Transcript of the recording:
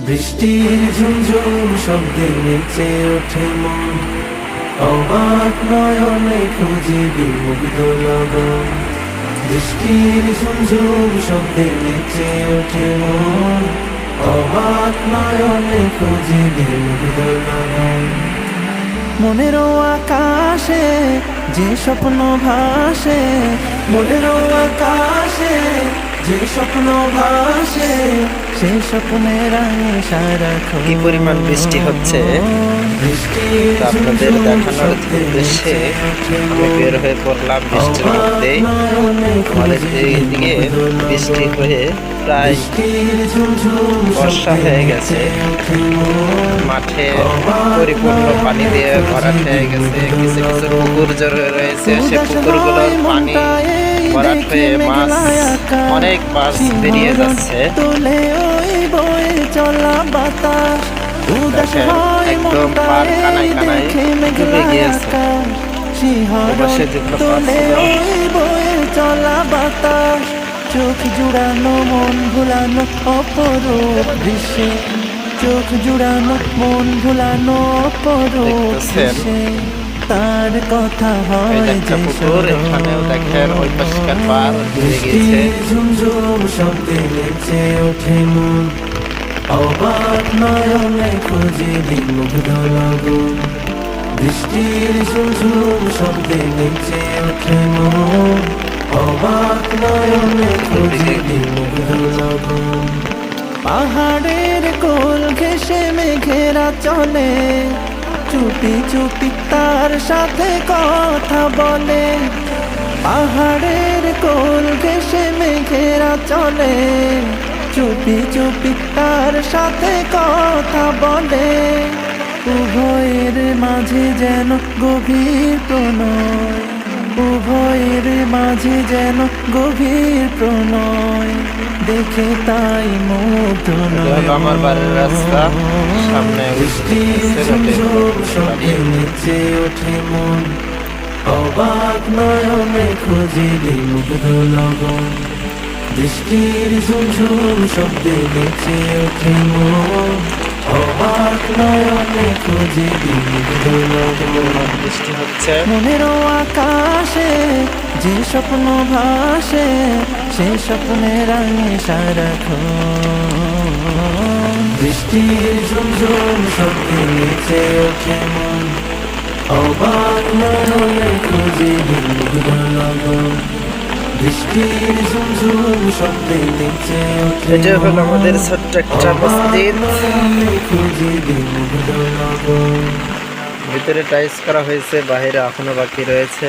বৃষ্টির ঝুমঝুম শব্দে নেচে ওঠে মন, অবাক নয়নে খুঁজে বিমুগ্ধ লগন। বৃষ্টির ঝুমঝুম শব্দে নেচে ওঠে মন, অবাক নয়নে খুঁজে বিমুগ্ধ লগন। মনেরও আকাশে যে স্বপ্ন ভাসে, মনেরও আকাশে যে স্বপ্ন ভাসে, সেই স্বপ্নের সারাক্ষণ কি পরিমাণ বৃষ্টি হচ্ছে তা আপনাদের দেখানোর উদ্দেশ্যে আমি বের হয়ে পড়লাম বৃষ্টির মধ্যে। আমাদের এইদিকে বৃষ্টি হয়ে প্রায় বর্ষা হয়ে গেছে, মাঠে পরিপূর্ণ পানি দিয়ে ভরাট হয়ে গেছে। কিছু কিছু পুকুর রয়েছে, সে পুকুরগুলোর পানি ভরাট হয়ে মাছ, অনেক মাছ বেরিয়ে যাচ্ছে। একদম পার কানায় কানায় ডুবে গিয়েছে। চোখ জুড়ানো মন ভুলানো অপরূপ দৃশ্যে, চোখ জুড়ানো মন ভুলানো অপরূপ দৃশ্যে, তার কথা হয় যে এখানেও দেখেন ওই পাশকার পার ডুবে গিয়েছে। ঝুমঝুম শব্দে নেচে ওঠে মন, অবাক নয়নে খুঁজে বিমুগ্ধ লগন। বৃষ্টির ঝুমঝুম শব্দে নেচে ওঠে মন, অবাক নয়নে খুঁজে বিমুগ্ধ লগন। পাহাড়ের কোল ঘেঁষে মেঘেরা চলে, চুপি চুপি তার সাথে কথা বলে। পাহাড়ের কোল ঘেঁষে মেঘেরা চলে, চুপি চুপি তার সাথে কথা বলে। উভয়ের মাঝে যেন গভীর প্রণয়, উভয়ের মাঝে যেন গভীর প্রণয়, দেখে তাই মুগ্ধ নয়। আমার বাড়ির রাস্তা, সামনে নেচে ওঠে মন, অবাক নয়নে খুঁজে বিমুগ্ধ লগন। বৃষ্টির ঝুমঝুম শব্দে নেচে ওঠে মন, অবাক নয়নে খুঁজে বিমুগ্ধ লগন। বৃষ্টি হচ্ছে। মনেরও আকাশে যে স্বপ্ন ভাসে, সে স্বপ্নের সারাক্ষণ। বৃষ্টির ঝুমঝুম শব্দে নেচে ওঠে মন, অবাক নয়নে খুঁজে বিমুগ্ধ লগন। বৃষ্টির ঝুমঝুম শব্দে নেচে ওঠে এটা হলো আমাদের ছোট্ট একটা মসজিদ। খুঁজে বিমুগ্ধ লগন। ভিতরে টাইলস করা হয়েছে, বাইরে এখনো বাকি রয়েছে।